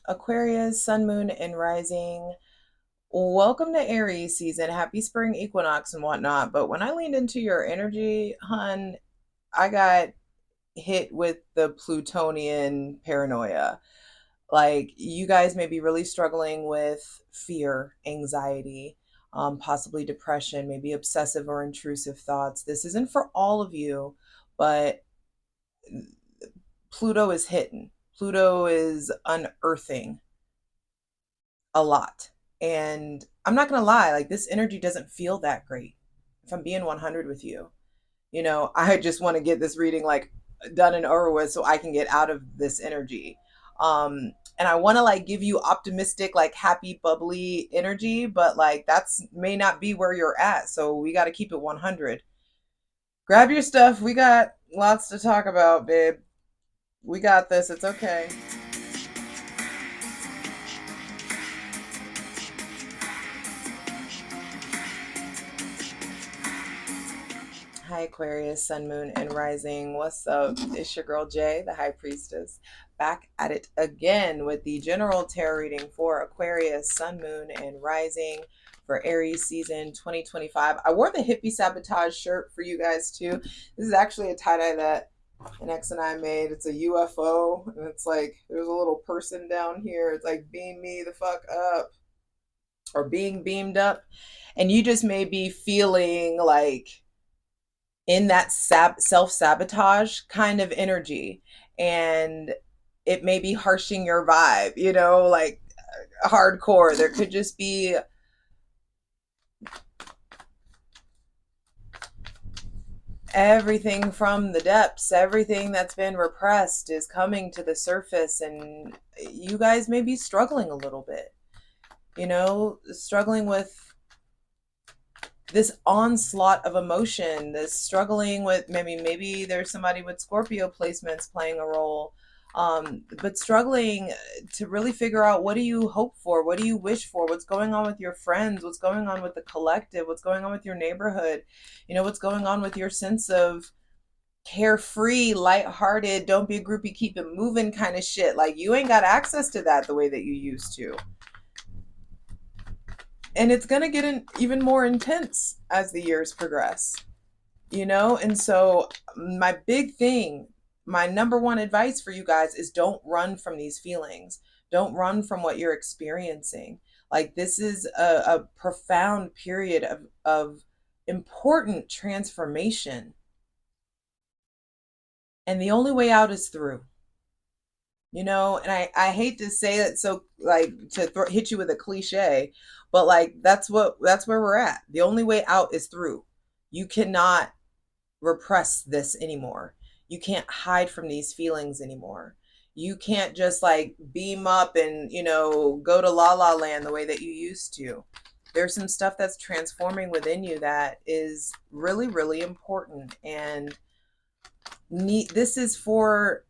Aquarius, Sun, Moon, and Rising. Welcome to Aries season. Happy Spring Equinox and whatnot. But when I leaned into your energy, hun, I got hit with the Plutonian paranoia. Like, you guys may be really struggling with fear, anxiety, possibly depression, maybe obsessive or intrusive thoughts. This isn't for all of you, but Pluto is hitting. Pluto is unearthing a lot. And I'm not going to lie, like this energy doesn't feel that great. If I'm being 100 with you, I just want to get this reading like done and over with so I can get out of this energy. And I want to like give you optimistic, like happy, bubbly energy, but like that's may not be where you're at. So we got to keep it 100. Grab your stuff. We got lots to talk about, babe. We got this. It's okay. Hi, Aquarius, Sun, Moon, and Rising. What's up? It's your girl Jay, the High Priestess, back at it again with the general tarot reading for Aquarius, Sun, Moon, and Rising for Aries season 2025. I wore the hippie sabotage shirt for you guys too. This is actually a tie-dye that an ex and I made. It's a UFO, and it's like there's a little person down here. It's like beam me the fuck up, or being beamed up. And you just may be feeling like in that self-sabotage kind of energy, and it may be harshing your vibe, like hardcore. There could just be everything from the depths, everything that's been repressed is coming to the surface, and you guys may be struggling a little bit, struggling with this onslaught of emotion, this struggling with maybe there's somebody with Scorpio placements playing a role, but struggling to really figure out, what do you hope for, what do you wish for, what's going on with your friends, what's going on with the collective, what's going on with your neighborhood, what's going on with your sense of carefree, lighthearted, don't be a groupie, keep it moving kind of shit. Like, you ain't got access to that the way that you used to, and it's going to get even more intense as the years progress, and so my big thing, my number one advice for you guys is, don't run from these feelings, don't run from what you're experiencing. Like, this is a profound period of important transformation, and the only way out is through. And I hate to say that, so like to hit you with a cliche, but like that's where we're at. The only way out is through. You cannot repress this anymore. You can't hide from these feelings anymore. You can't just like beam up and go to la la land the way that you used to. There's some stuff that's transforming within you that is really, really important, and this is for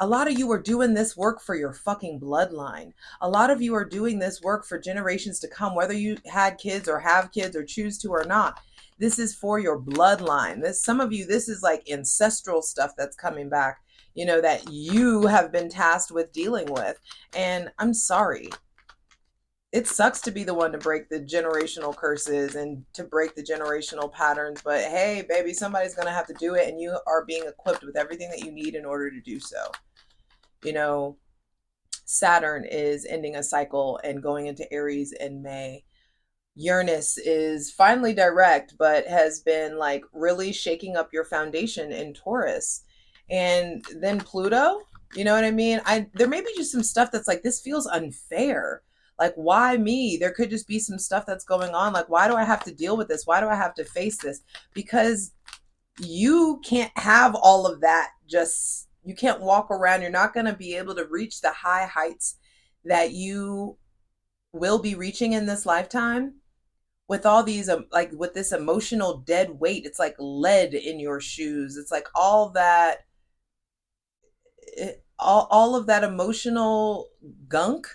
a lot of you. Are doing this work for your fucking bloodline. A lot of you are doing this work for generations to come, whether you had kids or have kids or choose to or not. This is for your bloodline. Some of you, this is like ancestral stuff that's coming back, that you have been tasked with dealing with. And I'm sorry. It sucks to be the one to break the generational curses and to break the generational patterns, but hey, baby, somebody's going to have to do it, and you are being equipped with everything that you need in order to do so. Saturn is ending a cycle and going into Aries in May. Uranus is finally direct, but has been like really shaking up your foundation in Taurus. And then Pluto, you know what I mean? There may be just some stuff that's like, this feels unfair. Like, why me? There could just be some stuff that's going on. Like, why do I have to deal with this? Why do I have to face this? Because you can't have all of that. Just, you can't walk around. You're not going to be able to reach the high heights that you will be reaching in this lifetime with all these like with this emotional dead weight. It's like lead in your shoes. It's like all that, all of that emotional gunk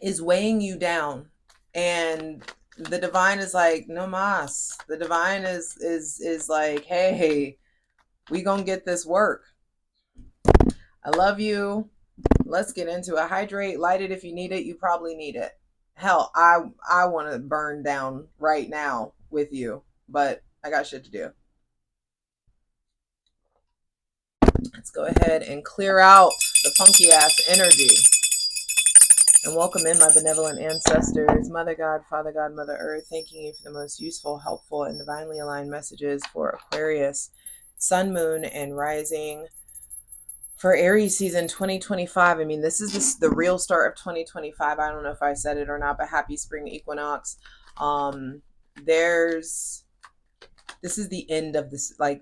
is weighing you down, and the divine is like, no mas. The divine is like, hey, we gonna get this work. I love you. Let's get into it. Hydrate, light it if you need it. You probably need it. Hell, I want to burn down right now with you, but I got shit to do. Let's go ahead and clear out the funky ass energy. And welcome in my benevolent ancestors, Mother God, Father God, Mother Earth, thanking you for the most useful, helpful, and divinely aligned messages for Aquarius, Sun, Moon, and Rising for Aries season 2025. I mean, the real start of 2025. I don't know if I said it or not, but happy Spring Equinox. This is the end of this, like,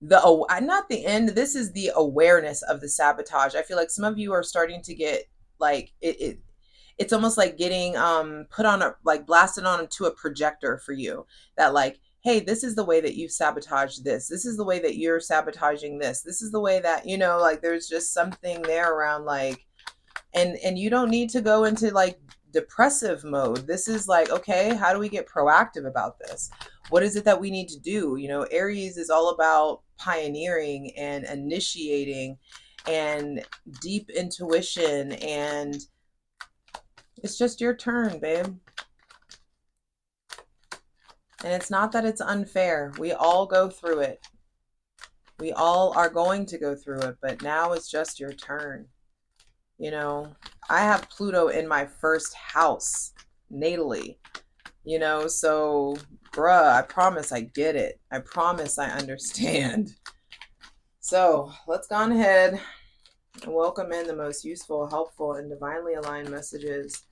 not the end, this is the awareness of the sabotage. I feel like some of you are starting to get like it's almost like getting put on a, like, blasted onto a projector for you, that like, hey, this is the way that you've sabotaged this is the way that you're sabotaging this is the way that, you know, like, there's just something there around, like, and you don't need to go into like depressive mode. This is like, okay, how do we get proactive about this? What is it that we need to do? You know, Aries is all about pioneering and initiating and deep intuition, and it's just your turn, babe. And it's not that it's unfair. We all go through it. We all are going to go through it, but now it's just your turn. You know, I have Pluto in my first house natally, you know, so bruh, I promise I get it. I promise I understand. So let's go on ahead and welcome in the most useful, helpful, and divinely aligned messages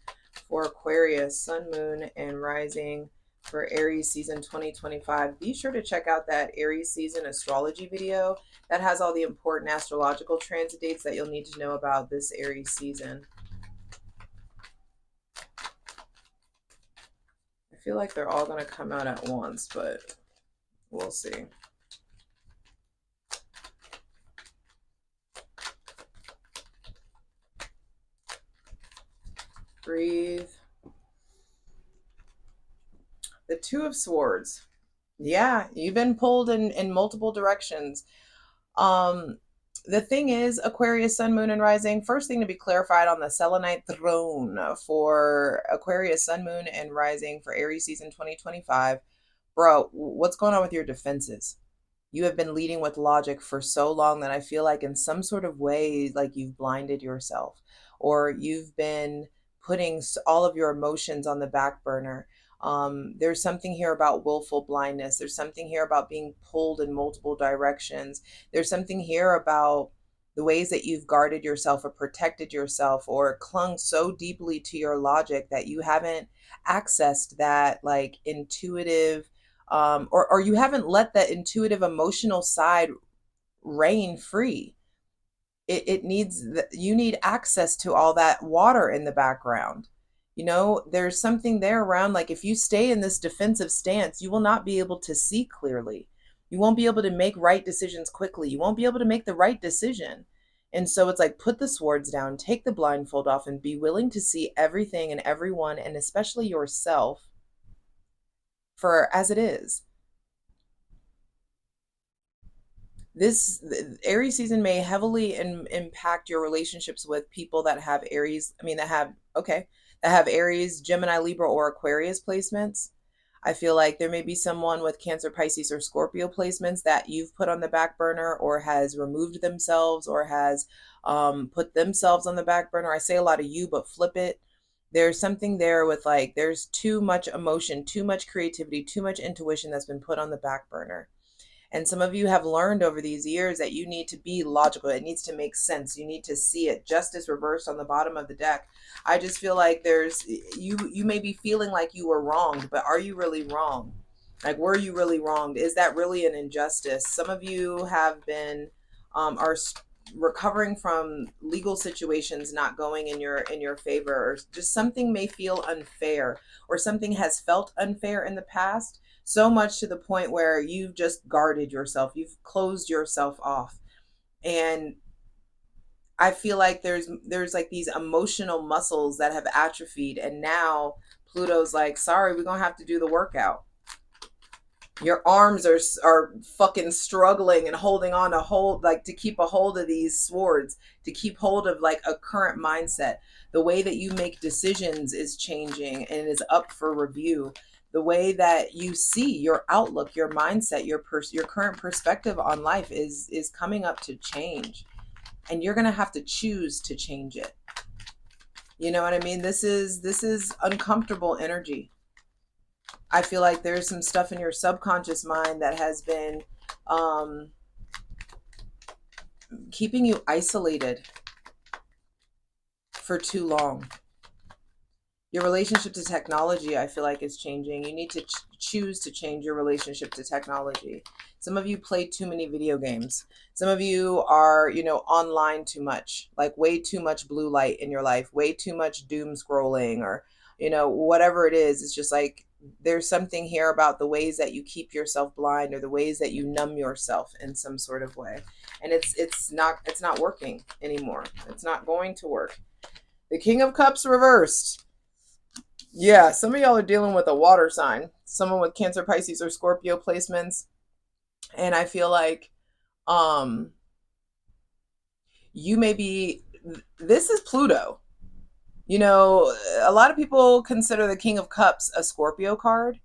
for Aquarius, Sun, Moon, and Rising for Aries season 2025. Be sure to check out that Aries season astrology video that has all the important astrological transit dates that you'll need to know about this Aries season. I feel like they're all going to come out at once, but we'll see. Breathe. The Two of Swords. Yeah, you've been pulled in multiple directions. The thing is, Aquarius, Sun, Moon, and Rising, first thing to be clarified on the Selenite throne for Aquarius, Sun, Moon, and Rising for Aries season 2025. Bro, what's going on with your defenses? You have been leading with logic for so long that I feel like in some sort of way, like, you've blinded yourself, or you've been putting all of your emotions on the back burner. There's something here about willful blindness. There's something here about being pulled in multiple directions. There's something here about the ways that you've guarded yourself or protected yourself or clung so deeply to your logic that you haven't accessed that, like, intuitive, or you haven't let that intuitive emotional side reign free. It needs, you need access to all that water in the background. You know, there's something there around, like, if you stay in this defensive stance, you will not be able to see clearly. You won't be able to make right decisions quickly. You won't be able to make the right decision. And so it's like, put the swords down, take the blindfold off, and be willing to see everything and everyone, and especially yourself, for as it is. This Aries season may heavily impact your relationships with people that have Aries. I mean, that have, okay, that have Aries, Gemini, Libra, or Aquarius placements. I feel like there may be someone with Cancer, Pisces, or Scorpio placements that you've put on the back burner, or has removed themselves, or has put themselves on the back burner. I say a lot of you, but flip it. There's something there with, like, there's too much emotion, too much creativity, too much intuition that's been put on the back burner. And some of you have learned over these years that you need to be logical. It needs to make sense. You need to see it. Justice reversed on the bottom of the deck. I just feel like there's, you may be feeling like you were wronged, but are you really wrong? Like, were you really wronged? Is that really an injustice? Some of you have been, are recovering from legal situations not going in your favor, or just something may feel unfair, or something has felt unfair in the past, so much to the point where you've just guarded yourself, you've closed yourself off. And I feel like there's like these emotional muscles that have atrophied, and now Pluto's like, sorry, we're gonna have to do the workout. Your arms are fucking struggling and holding on to hold, like, to keep a hold of these swords, to keep hold of like a current mindset. The way that you make decisions is changing and is up for review. The way that you see your outlook, your mindset, your current perspective on life is coming up to change, and you're going to have to choose to change it. You know what I mean? This is uncomfortable energy. I feel like there's some stuff in your subconscious mind that has been um, keeping you isolated for too long. Your relationship to technology, I feel like, is changing. You need to choose to change your relationship to technology. Some of you play too many video games. Some of you are, online too much, like way too much blue light in your life, way too much doom scrolling, or, whatever it is. It's just like there's something here about the ways that you keep yourself blind, or the ways that you numb yourself in some sort of way. And it's not working anymore. It's not going to work. The King of Cups reversed. Yeah, some of y'all are dealing with a water sign, someone with Cancer, Pisces, or Scorpio placements. And I feel like um you may be, this is Pluto. A lot of people consider the King of Cups a Scorpio card,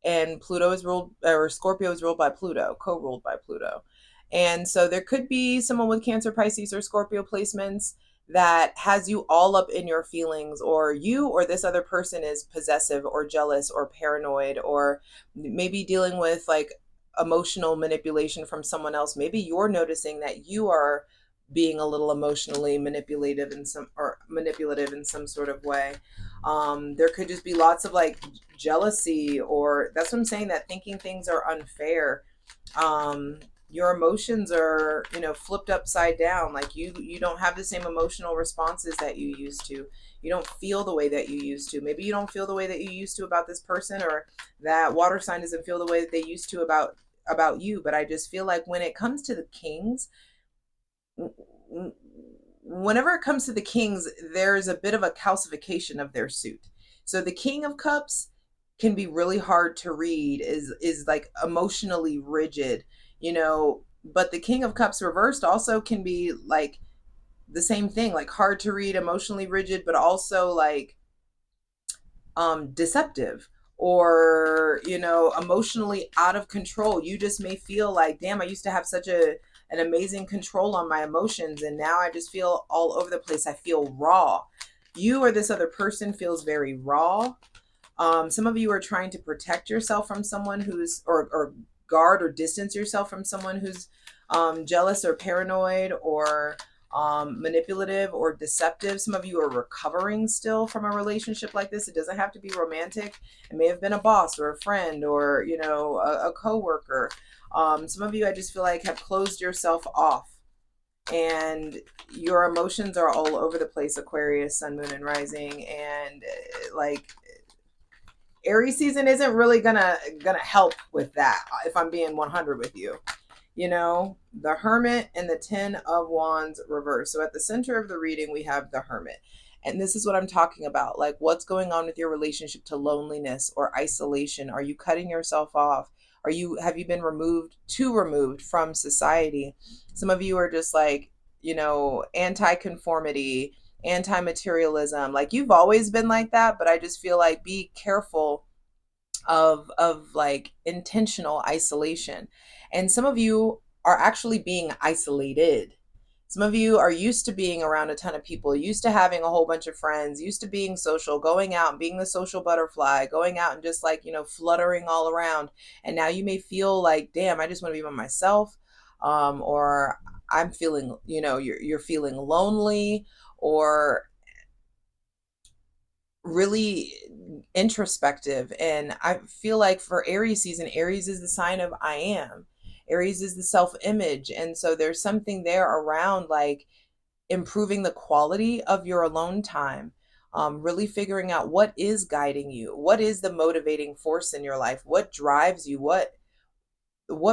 and Pluto is ruled, or Scorpio is ruled by Pluto, co-ruled by Pluto. And so there could be someone with Cancer, Pisces, or Scorpio placements that has you all up in your feelings, or you or this other person is possessive or jealous or paranoid, or maybe dealing with like emotional manipulation from someone else. Maybe you're noticing that you are being a little emotionally manipulative in some sort of way. There could just be lots of like jealousy, or that's what I'm saying, that thinking things are unfair. Your emotions are, flipped upside down. Like you don't have the same emotional responses that you used to. You don't feel the way that you used to. Maybe you don't feel the way that you used to about this person, or that water sign doesn't feel the way that they used to about you. But I just feel like when it comes to the kings, whenever it comes to the kings, there's a bit of a calcification of their suit. So the King of Cups can be really hard to read, is like emotionally rigid, but the King of Cups reversed also can be like the same thing, like hard to read, emotionally rigid, but also like deceptive, or emotionally out of control. You just may feel like, damn, I used to have such an amazing control on my emotions, and now I just feel all over the place. I feel raw. You or this other person feels very raw. Some of you are trying to protect yourself from someone who's, or guard or distance yourself from someone who's jealous or paranoid, or manipulative or deceptive. Some of you are recovering still from a relationship like this. It doesn't have to be romantic. It may have been a boss or a friend, or a coworker. Some of you, I just feel like, have closed yourself off, and your emotions are all over the place. Aquarius, Sun, Moon, and Rising, and like Aries season isn't really gonna help with that, if I'm being 100 with you. The Hermit and the 10 of Wands reverse. So at the center of the reading, we have the Hermit. And this is what I'm talking about. Like, what's going on with your relationship to loneliness or isolation? Are you cutting yourself off? Have you been removed from society? Some of you are just like, anti-conformity, anti-materialism. Like, you've always been like that, but I just feel like, be careful of like intentional isolation. And some of you are actually being isolated. Some of you are used to being around a ton of people, used to having a whole bunch of friends, used to being social, going out and being the social butterfly, going out and just like, fluttering all around. And now you may feel like, damn, I just want to be by myself. Or I'm feeling, you're feeling lonely, or really introspective. And I feel like for Aries season, Aries is the sign of I am. Aries is the self-image. And so there's something there around like improving the quality of your alone time. Really figuring out what is guiding you, what is the motivating force in your life, what drives you, what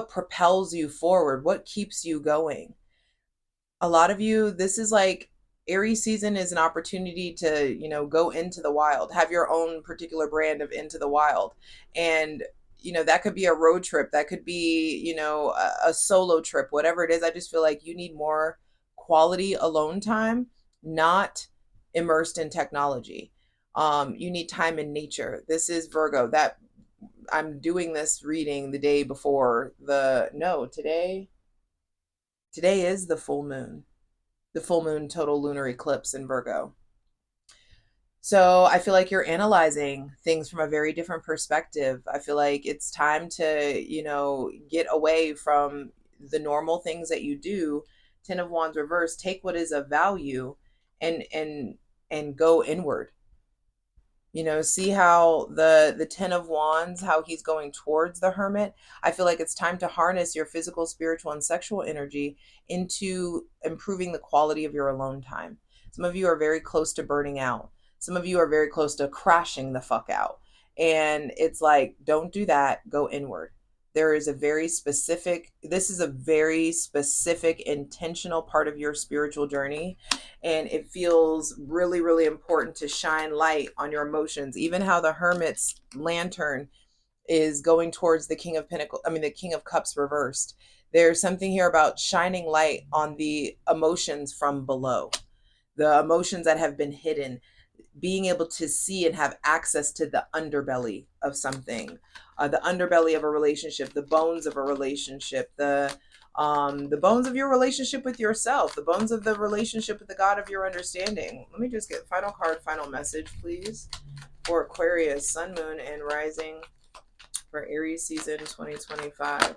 propels you forward, what keeps you going. A lot of you, this is like, Aries season is an opportunity to, go into the wild, have your own particular brand of into the wild. And that could be a road trip. That could be, a solo trip, whatever it is. I just feel like you need more quality alone time, not immersed in technology. You need time in nature. This is Virgo. That I'm doing this reading the day before today is the full moon. The full moon total lunar eclipse in Virgo. So I feel like you're analyzing things from a very different perspective. I feel like it's time to, get away from the normal things that you do. Ten of Wands reverse, take what is of value and go inward. See how the Ten of Wands, how he's going towards the Hermit. I feel like it's time to harness your physical, spiritual, and sexual energy into improving the quality of your alone time. Some of you are very close to burning out. Some of you are very close to crashing the fuck out. And it's like, don't do that. Go inward. This is a very specific, intentional part of your spiritual journey. And it feels really, really important to shine light on your emotions. Even how the Hermit's lantern is going towards the the King of Cups reversed. There's something here about shining light on the emotions from below, the emotions that have been hidden, being able to see and have access to the underbelly of something, the underbelly of a relationship, the bones of a relationship, the bones of your relationship with yourself, the bones of the relationship with the God of your understanding. Let me just get final card, final message, please, for Aquarius, Sun, Moon, and Rising for Aries season 2025.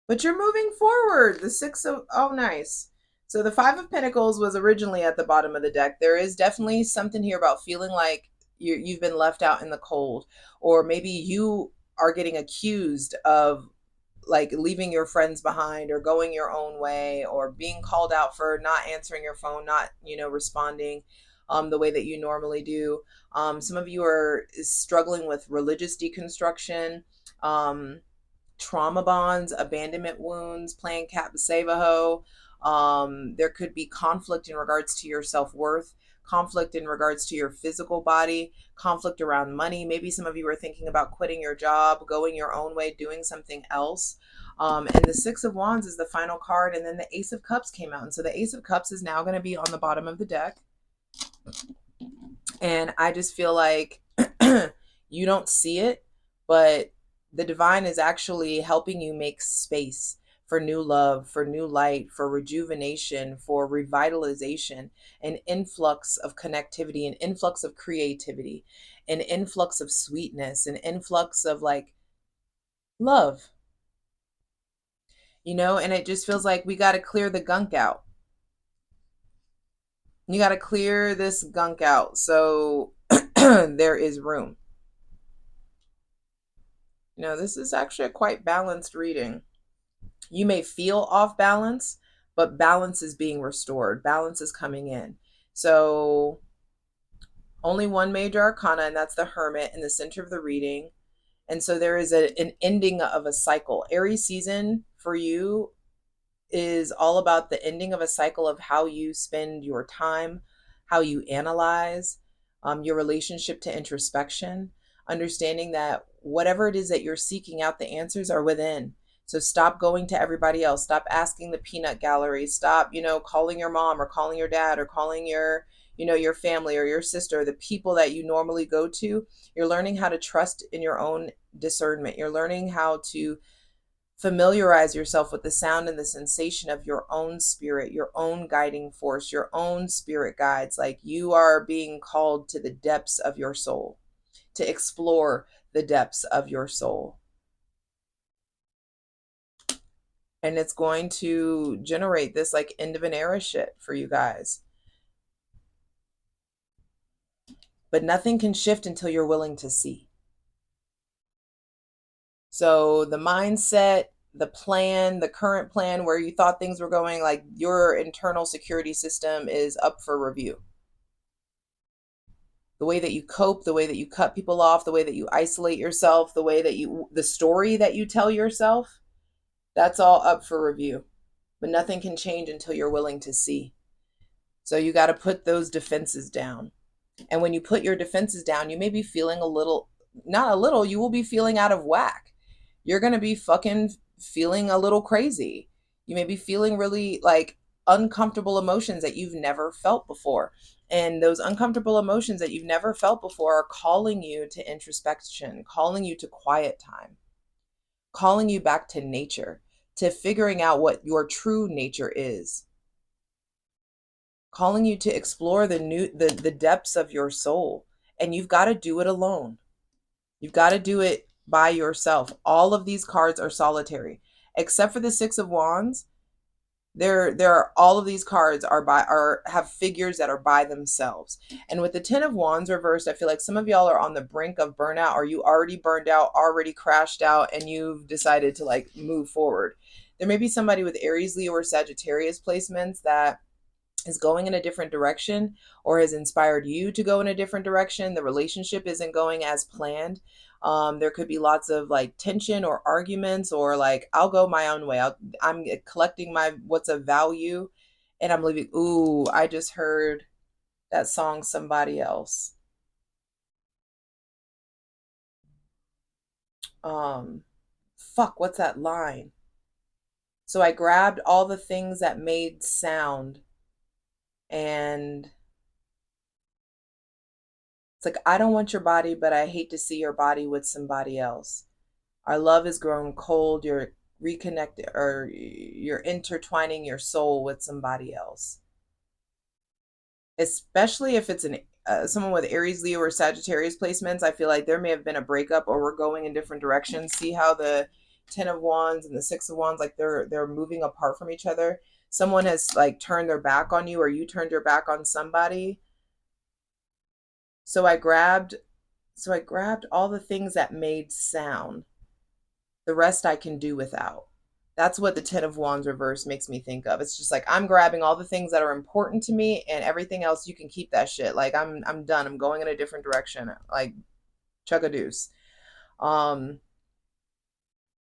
But you're moving forward. Oh, nice. So the Five of Pentacles was originally at the bottom of the deck. There is definitely something here about feeling like you've been left out in the cold, or maybe you are getting accused of like leaving your friends behind or going your own way, or being called out for not answering your phone, not, responding the way that you normally do. Some of you are struggling with religious deconstruction, trauma bonds, abandonment wounds, playing cat to save a hoe. There could be conflict in regards to your self-worth, conflict in regards to your physical body, conflict around money. Maybe some of you are thinking about quitting your job, going your own way, doing something else. And the Six of Wands is the final card. And then the Ace of Cups came out. And so the Ace of Cups is now going to be on the bottom of the deck. And I just feel like you don't see it, but the divine is actually helping you make space for new love, for new light, for rejuvenation, for revitalization, an influx of connectivity, an influx of creativity, an influx of sweetness, an influx of like love, and it just feels like we got to clear the gunk out. You got to clear this gunk out so there is room. This is actually a quite balanced reading. You may feel off balance, but balance is being restored. Balance is coming in. So only one major arcana, and that's the Hermit in the center of the reading. And so there is an ending of a cycle. Aries season for you is all about the ending of a cycle of how you spend your time, how you analyze, your relationship to introspection, understanding that whatever it is that you're seeking out, the answers are within. So stop going to everybody else. Stop asking the peanut gallery. Stop, calling your mom or calling your dad or calling your, your family or your sister, the people that you normally go to. You're learning how to trust in your own discernment. You're learning how to familiarize yourself with the sound and the sensation of your own spirit, your own guiding force, your own spirit guides. Like you are being called to the depths of your soul, to explore the depths of your soul. And it's going to generate this like end of an era shit for you guys. But nothing can shift until you're willing to see. So the mindset, the plan, the current plan where you thought things were going, like your internal security system is up for review. The way that you cope, the way that you cut people off, the way that you isolate yourself, the story that you tell yourself, that's all up for review. But nothing can change until you're willing to see. So you got to put those defenses down. And when you put your defenses down, you may be feeling a little not a little, you will be feeling out of whack. You're going to be fucking feeling a little crazy. You may be feeling really like uncomfortable emotions that you've never felt before. And those uncomfortable emotions that you've never felt before are calling you to introspection, calling you to quiet time, calling you back to nature, to figuring out what your true nature is, calling you to explore the depths of your soul. And you've got to do it alone. You've got to do it by yourself. All of these cards are solitary, except for the Six of Wands. There are all of these cards are have figures that are by themselves. And with the Ten of Wands reversed, I feel like some of y'all are on the brink of burnout, or you already burned out, already crashed out, and you've decided to like move forward. There may be somebody with Aries, Leo, or Sagittarius placements that is going in a different direction or has inspired you to go in a different direction. The relationship isn't going as planned. There could be lots of like tension or arguments, or like, I'll go my own way. I'm collecting my what's of value and I'm leaving. Ooh, I just heard that song, Somebody Else. Um, Fuck, what's that line? So I grabbed all the things that made sound, and it's like, I don't want your body, but I hate to see your body with somebody else. Our love has grown cold. You're reconnected, or you're intertwining your soul with somebody else. Especially if it's someone with Aries, Leo, or Sagittarius placements. I feel like there may have been a breakup, or we're going in different directions. See how the Ten of Wands and the Six of Wands, like they're moving apart from each other. Someone has like turned their back on you, or you turned your back on somebody. So I grabbed all the things that made sound. The rest I can do without. That's what the Ten of Wands reverse makes me think of. It's just like, I'm grabbing all the things that are important to me, and everything else, you can keep that shit. Like, I'm done. I'm going in a different direction. Like, chug a deuce. Um,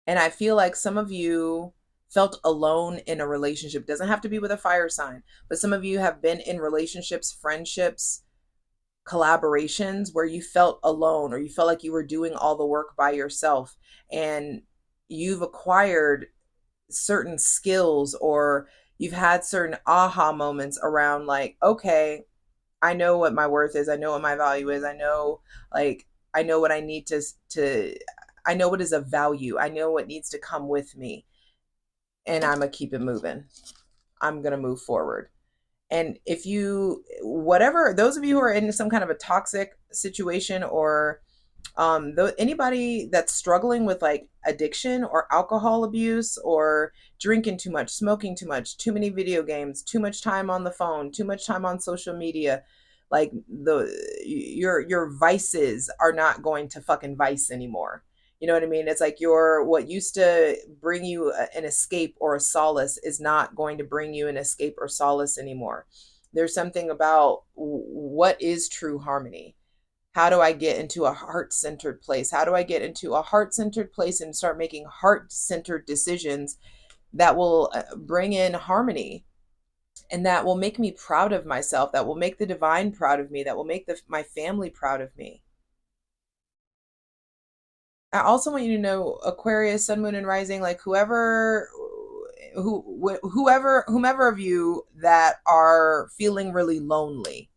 and I feel like some of you felt alone in a relationship. It doesn't have to be with a fire sign, but some of you have been in relationships, friendships, collaborations where you felt alone, or you felt like you were doing all the work by yourself, and you've acquired certain skills, or you've had certain aha moments around like, okay, I know what my worth is. I know what my value is. I know, like, I know what I need to I know what is of value. I know what needs to come with me, and I'm going to keep it moving. I'm going to move forward. And if you, whatever, those of you who are in some kind of a toxic situation, or anybody that's struggling with like addiction or alcohol abuse, or drinking too much, smoking too much, too many video games, too much time on the phone, too much time on social media, like your vices are not going to fucking vice anymore. You know what I mean? It's like what used to bring you an escape or a solace is not going to bring you an escape or solace anymore. There's something about what is true harmony. How do I get into a heart-centered place? How do I get into a heart-centered place and start making heart-centered decisions that will bring in harmony, and that will make me proud of myself, that will make the divine proud of me, that will make my family proud of me? I also want you to know, Aquarius, Sun, Moon, and Rising, like whomever of you that are feeling really lonely,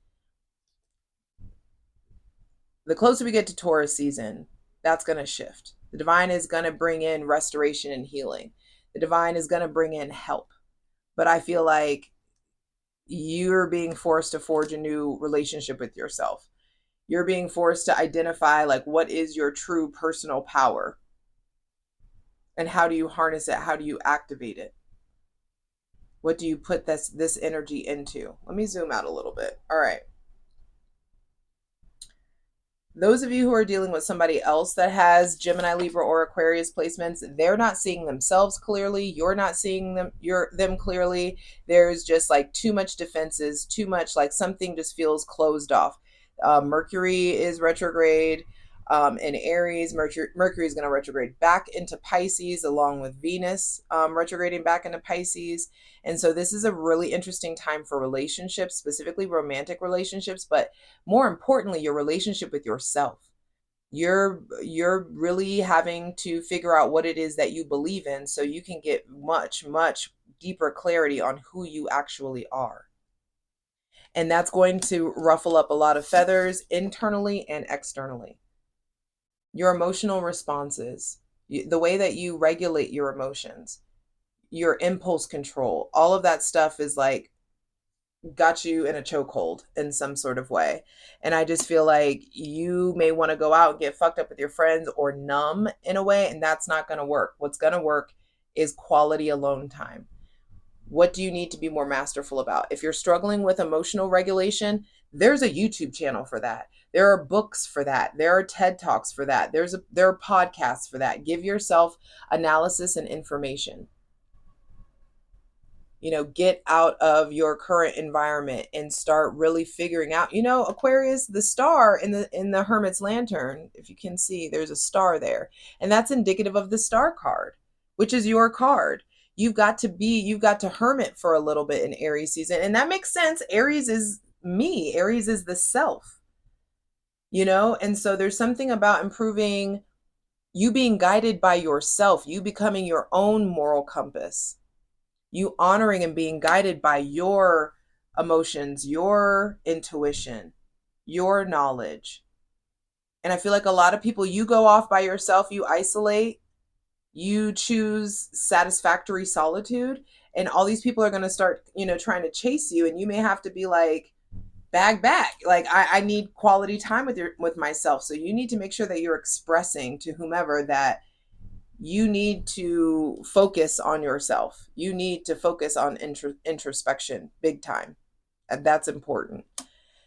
the closer we get to Taurus season, that's going to shift. The divine is going to bring in restoration and healing. The divine is going to bring in help. But I feel like you're being forced to forge a new relationship with yourself. You're being forced to identify like, what is your true personal power, and how do you harness it? How do you activate it? What do you put this energy into? Let me zoom out a little bit. All right. Those of you who are dealing with somebody else that has Gemini, Libra, or Aquarius placements, they're not seeing themselves clearly. You're not seeing them clearly. There's just like too much defenses, too much, like something just feels closed off. Mercury is retrograde in Aries. Mercury is going to retrograde back into Pisces, along with Venus retrograding back into Pisces. And so this is a really interesting time for relationships, specifically romantic relationships, but more importantly, your relationship with yourself. You're really having to figure out what it is that you believe in so you can get much, much deeper clarity on who you actually are. And that's going to ruffle up a lot of feathers internally and externally. Your emotional responses, the way that you regulate your emotions, your impulse control, all of that stuff is like got you in a chokehold in some sort of way. And I just feel like you may want to go out and get fucked up with your friends or numb in a way, and that's not going to work. What's going to work is quality alone time. What do you need to be more masterful about? If you're struggling with emotional regulation, there's a YouTube channel for that. There are books for that. There are TED Talks for that. There are podcasts for that. Give yourself analysis and information. Get out of your current environment and start really figuring out, Aquarius, the star in the Hermit's Lantern, if you can see, there's a star there. And that's indicative of the star card, which is your card. You've got to hermit for a little bit in Aries season. And that makes sense. Aries is me. Aries is the self, And so there's something about improving, you being guided by yourself, you becoming your own moral compass, you honoring and being guided by your emotions, your intuition, your knowledge. And I feel like a lot of people, you go off by yourself, you isolate, you choose satisfactory solitude, and all these people are going to start, trying to chase you, and you may have to be like, back. Like I need quality time with myself. So you need to make sure that you're expressing to whomever that you need to focus on yourself. You need to focus on introspection big time. And that's important.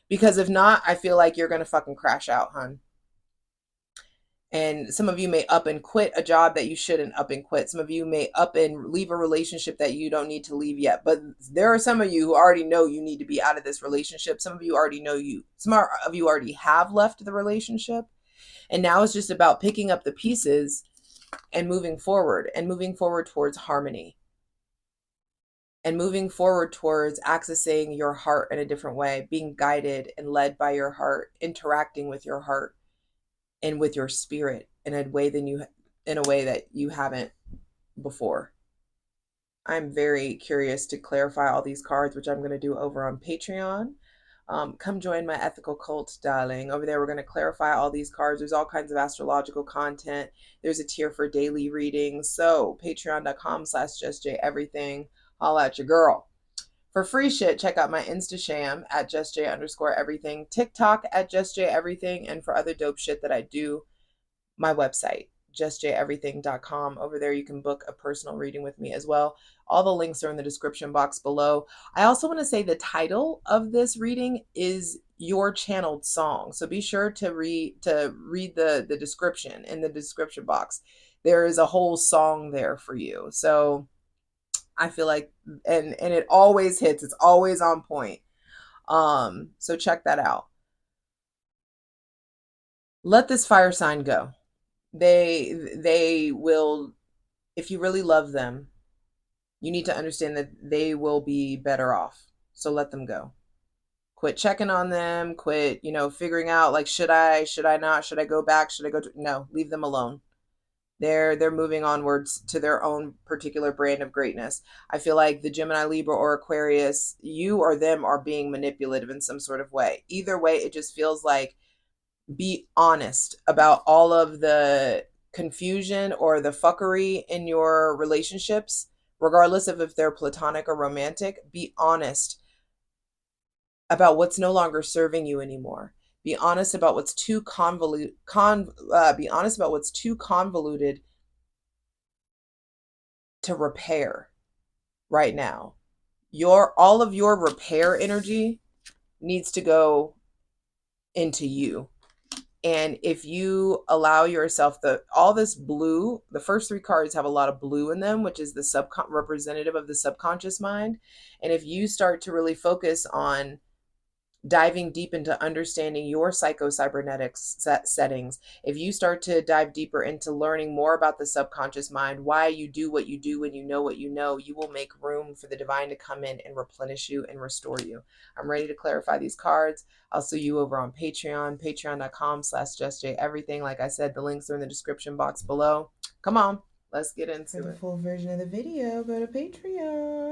Because if not, I feel like you're going to fucking crash out, hun. And some of you may up and quit a job that you shouldn't up and quit. Some of you may up and leave a relationship that you don't need to leave yet. But there are some of you who already know you need to be out of this relationship. Some of you already know some of you already have left the relationship. And now it's just about picking up the pieces and moving forward towards harmony, and moving forward towards accessing your heart in a different way, being guided and led by your heart, interacting with your heart and with your spirit in a way that you haven't before. I'm very curious to clarify all these cards, which I'm going to do over on Patreon. Come join my ethical cult, darling. Over there, we're going to clarify all these cards. There's all kinds of astrological content. There's a tier for daily readings. So patreon.com/JustJEverything. Holla at your girl. For free shit, check out my Instasham at JustJ_everything, TikTok at JustJEverything, and for other dope shit that I do, my website, JustJEverything.com. Over there, you can book a personal reading with me as well. All the links are in the description box below. I also want to say the title of this reading is Your Channeled Song. So be sure to read the description in the description box. There is a whole song there for you. So I feel like, and it always hits. It's always on point. So check that out. Let this fire sign go. They will, if you really love them, you need to understand that they will be better off. So let them go. Quit checking on them. Quit, figuring out like, should I not? Should I go back? Should I go no, leave them alone. They're moving onwards to their own particular brand of greatness. I feel like the Gemini, Libra, or Aquarius, you or them are being manipulative in some sort of way. Either way, it just feels like, be honest about all of the confusion or the fuckery in your relationships, regardless of if they're platonic or romantic. Be honest about what's no longer serving you anymore. Be honest about what's too convoluted. Be honest about what's too convoluted to repair right now. All of your repair energy needs to go into you. And if you allow yourself all this blue, the first three cards have a lot of blue in them, which is the representative of the subconscious mind. And if you start to really focus on diving deep into understanding your psycho-cybernetics settings. If you start to dive deeper into learning more about the subconscious mind, why you do what you do when you know what you know, you will make room for the divine to come in and replenish you and restore you. I'm ready to clarify these cards. I'll see you over on Patreon, patreon.com/JustJEverything. Like I said, the links are in the description box below. Come on, let's get into it. For the full version of the video, go to Patreon.